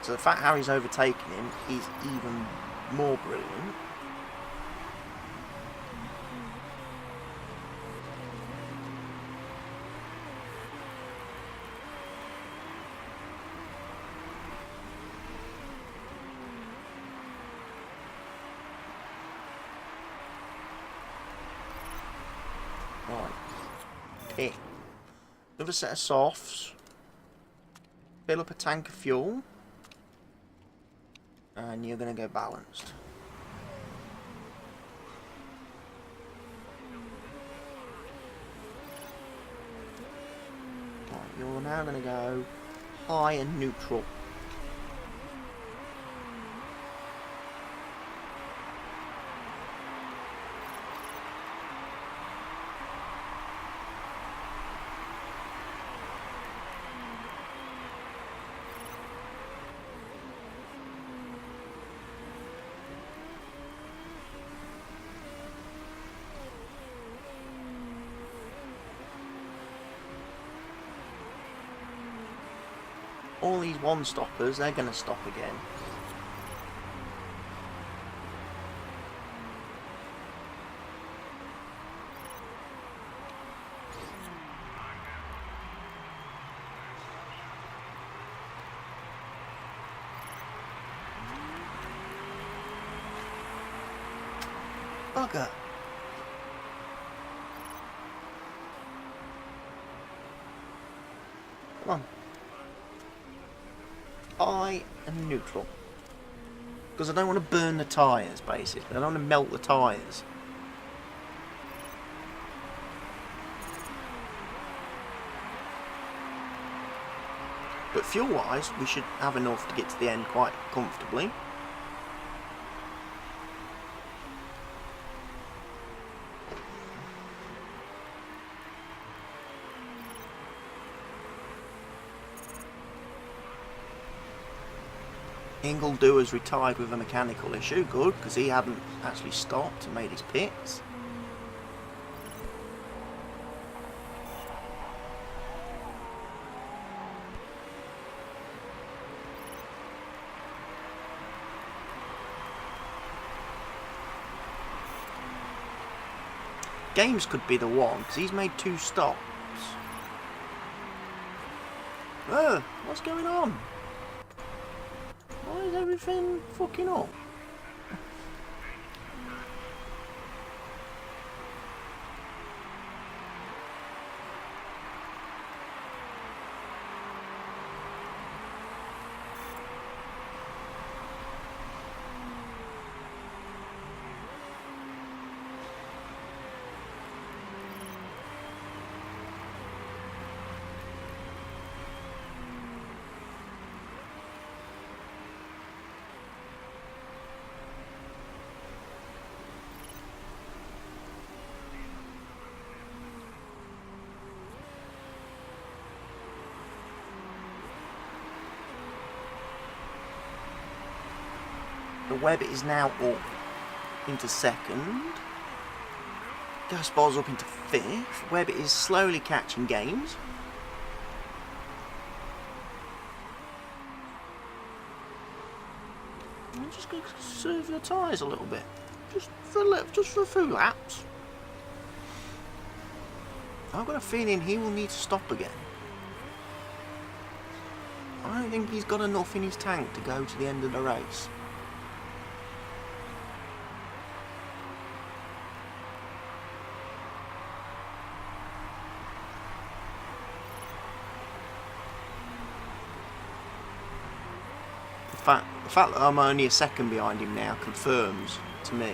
So the fact Harry's overtaken him is even more brilliant. Right. Pit. Another set of softs. Fill up a tank of fuel. And you're going to go balanced. Right, you're now going to go high and neutral. All these one-stoppers, they're going to stop again. Bugger. Come on. High and neutral. Because I don't want to burn the tyres, basically. I don't want to melt the tyres. But fuel-wise, we should have enough to get to the end quite comfortably. Ingledew has retired with a mechanical issue. Good, because he hadn't actually stopped and made his pits. Games could be the one, because he's made 2 stops. What's going on? Why is everything fucking up? Webb is now up into second. Gaspar's up into fifth. Webb is slowly catching games. I'm just going to conserve the tyres a little bit. Just for a few laps. I've got a feeling he will need to stop again. I don't think he's got enough in his tank to go to the end of the race. The fact that I'm only a second behind him now confirms to me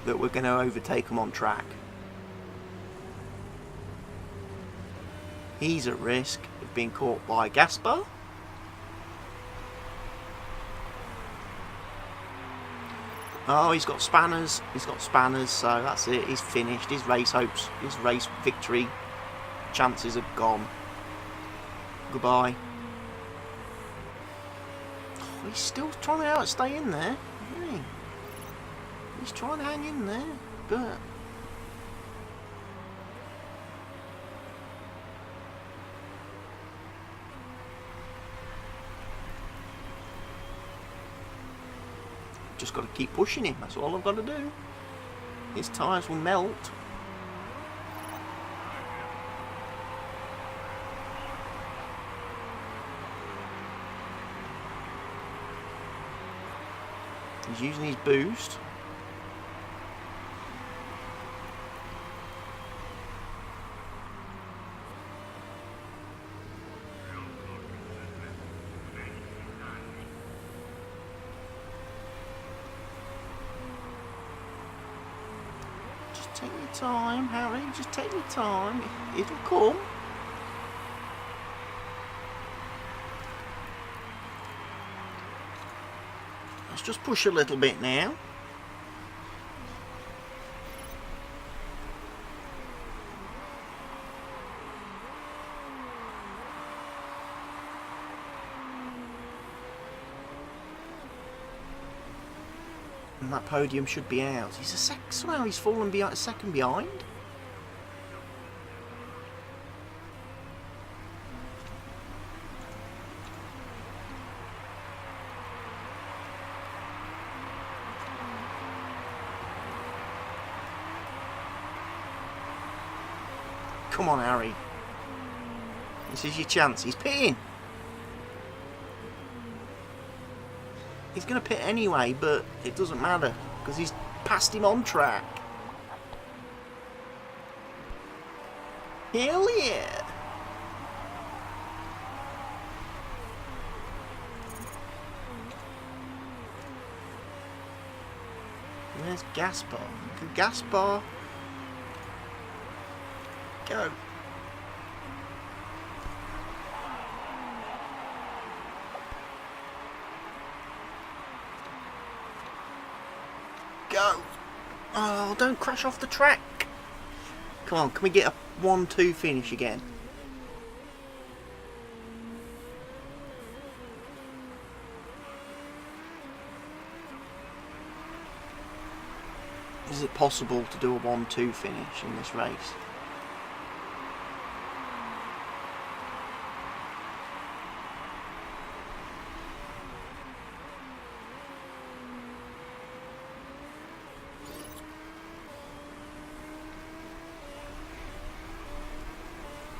that we're going to overtake him on track. He's at risk of being caught by Gaspar. Oh, he's got spanners. He's got spanners, so that's it. He's finished. His race hopes, his race victory chances are gone. Goodbye. Oh, he's still trying to outstay in there. Isn't he? He's trying to hang in there, but just got to keep pushing him. That's all I've got to do. His tyres will melt. He's using his boost. Just take your time, Harry. Just take your time. It'll come. Let's just push a little bit now. And that podium should be out. He's somehow he's fallen a second behind. Come on, Harry. This is your chance. He's pitting. He's going to pit anyway, but it doesn't matter because he's passed him on track. Hell yeah! Where's Gaspar? Can Gaspar go? Go! Oh, don't crash off the track! Come on, can we get a 1-2 finish again? Is it possible to do a 1-2 finish in this race?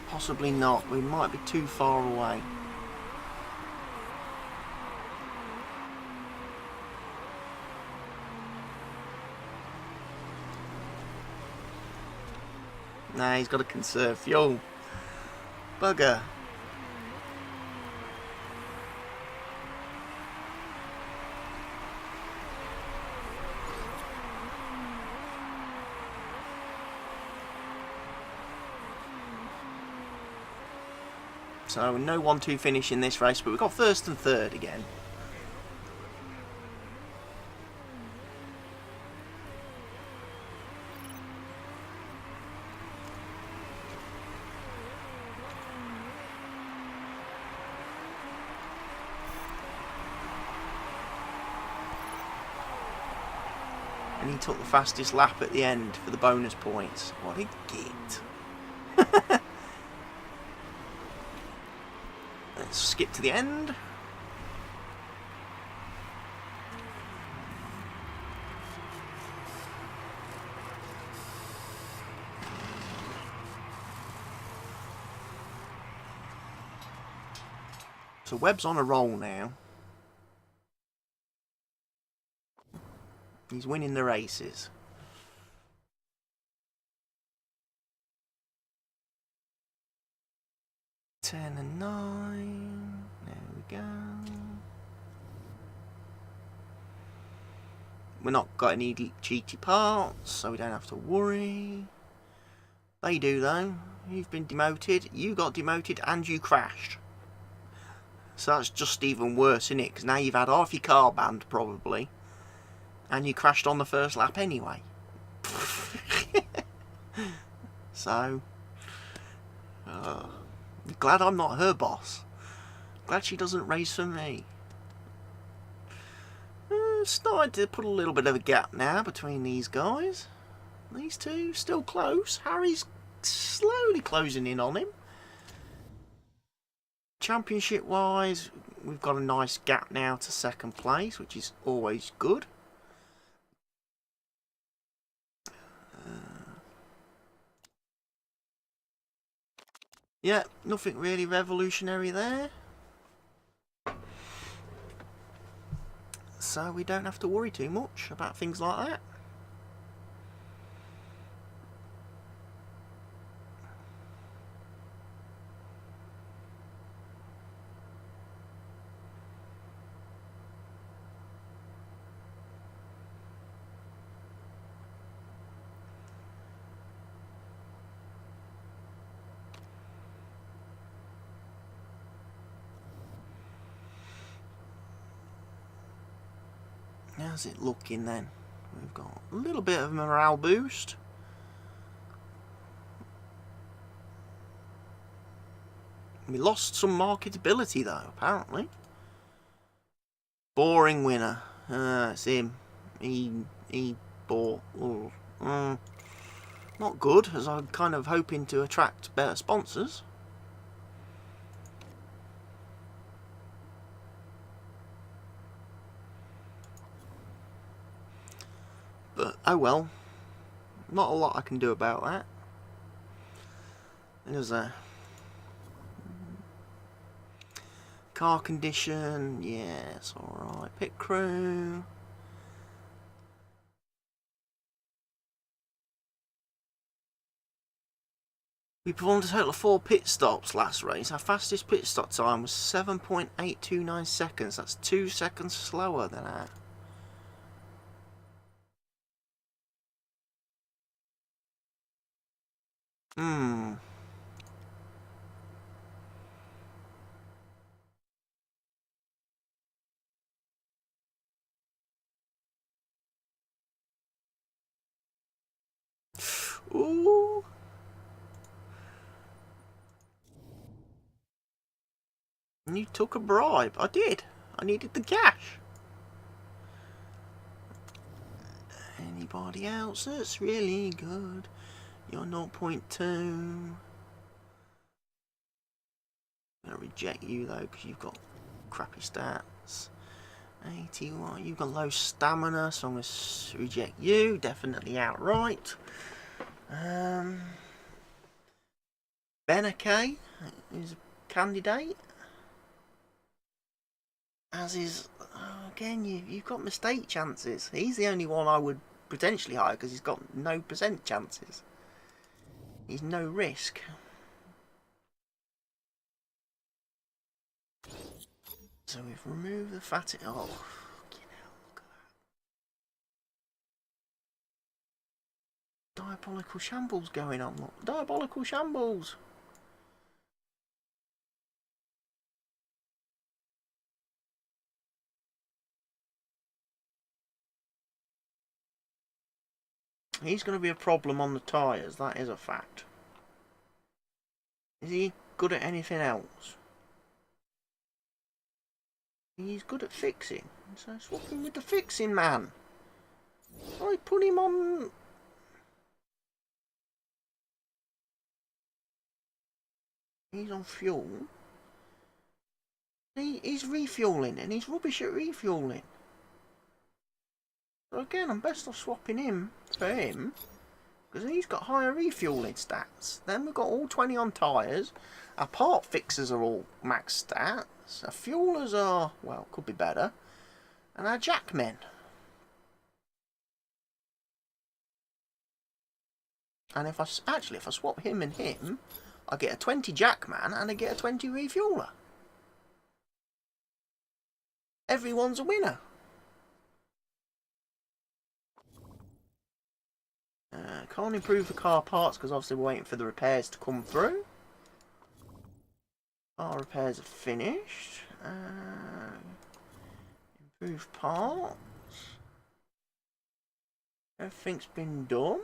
Possibly not. We might be too far away. Nah, he's got to conserve fuel. Bugger. So no 1-2 finish in this race, but we've got first and third again. And he took the fastest lap at the end for the bonus points. What a git. Let's skip to the end. So Webb's on a roll now. He's winning the races. Ten and 9. There we go. We're not got any cheaty parts, so we don't have to worry. They do though. You've been demoted, you got demoted, and you crashed. So that's just even worse, isn't it? Because now you've had half your car banned, probably. And you crashed on the first lap anyway. So... glad I'm not her boss. Glad she doesn't race for me. Starting to put a little bit of a gap now between these guys. These two still close. Harry's slowly closing in on him. Championship wise, we've got a nice gap now to second place, which is always good. Yeah, nothing really revolutionary there. So we don't have to worry too much about things like that. How's it looking then? We've got a little bit of morale boost. We lost some marketability though, apparently. Boring winner. It's him. He bought. Not good, as I'm kind of hoping to attract better sponsors. But, oh well. Not a lot I can do about that. There's a car condition. Yeah, it's alright. Pit crew. We performed a total of 4 pit stops last race. Our fastest pit stop time was 7.829 seconds. That's 2 seconds slower than our... Ooh. You took a bribe. I did. I needed the cash. Anybody else that's really good? You're 0.2. I'm going to reject you though because you've got crappy stats. 81. You've got low stamina, so I'm going to reject you. Definitely outright. Benake is a candidate. As is, again, you've got mistake chances. He's the only one I would potentially hire because he's got no percent chances. He's no risk. So we've removed the fatty. Oh, fucking hell, look at that. Diabolical shambles going on. Look. Diabolical shambles. He's going to be a problem on the tyres, that is a fact. Is he good at anything else? He's good at fixing, so swap him with the fixing man. I put him on... He's on fuel. He's refueling, and he's rubbish at refueling. So again, I'm best off swapping him for him, because he's got higher refueling stats. Then we've got all 20 on tyres. Our part fixers are all max stats. Our fuelers are, well, could be better. And our jackmen. And if I swap him and him, I get a 20 jackman and I get a 20 refueler. Everyone's a winner. Can't improve the car parts because obviously we're waiting for the repairs to come through. Our repairs are finished. Improve parts. Everything's been done.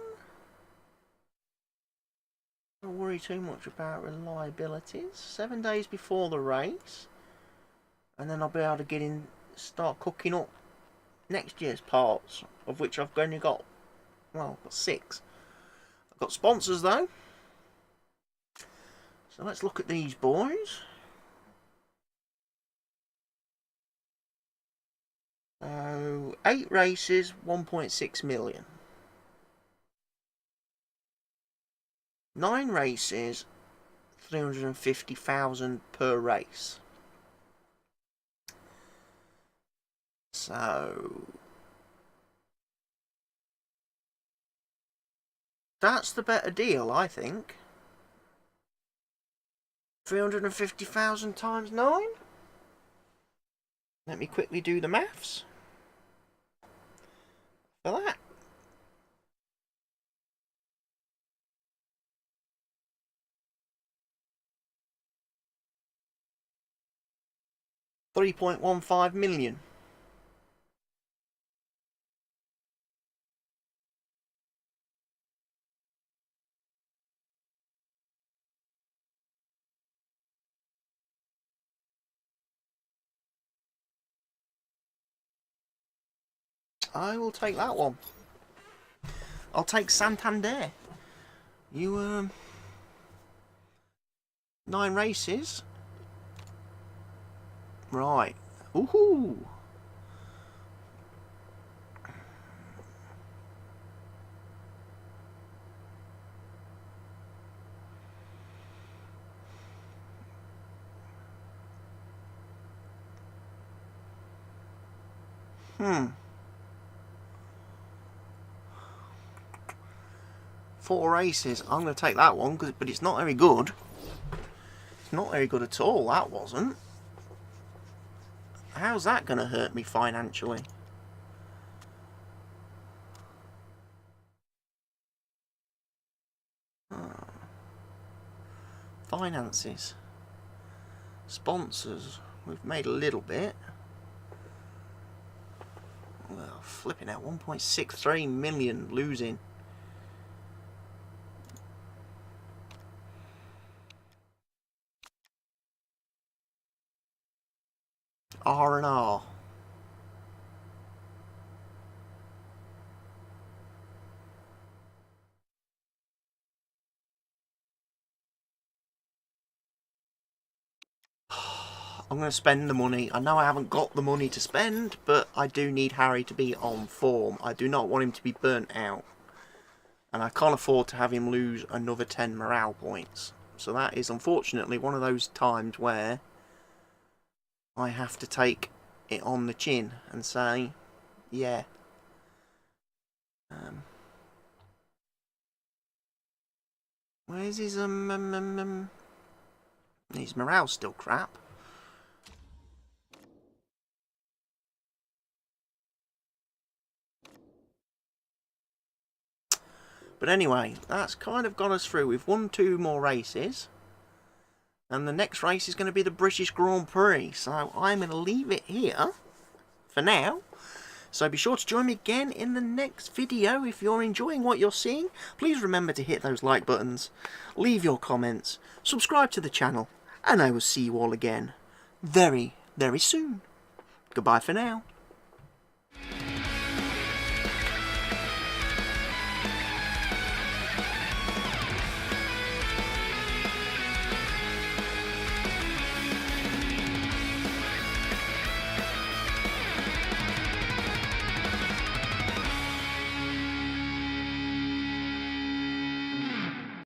Don't worry too much about reliabilities. 7 days before the race. And then I'll be able to start cooking up next year's parts, of which I've only got, well, I've got 6. I've got sponsors though. So let's look at these boys. So 8 races, 1.6 million. 9 races, 350,000 per race. So that's the better deal, I think. 350,000 times 9. Let me quickly do the maths for that. £3.15 million. I will take that one. I'll take Santander. You 9 races. Right. Woohoo! Hmm. 4 races. I'm going to take that one, but it's not very good. It's not very good at all, that wasn't. How's that going to hurt me financially? Finances. Sponsors. We've made a little bit. Well, flipping out. 1.63 million losing. R&R. I'm going to spend the money. I know I haven't got the money to spend, but I do need Harry to be on form. I do not want him to be burnt out. And I can't afford to have him lose another 10 morale points. So that is unfortunately one of those times where I have to take it on the chin and say, yeah. Where's his his morale's still crap. But anyway, that's kind of got us through. We've won 2 more races. And the next race is going to be the British Grand Prix. So I'm going to leave it here for now. So be sure to join me again in the next video. If you're enjoying what you're seeing, please remember to hit those like buttons, leave your comments, subscribe to the channel, and I will see you all again very, very soon. Goodbye for now.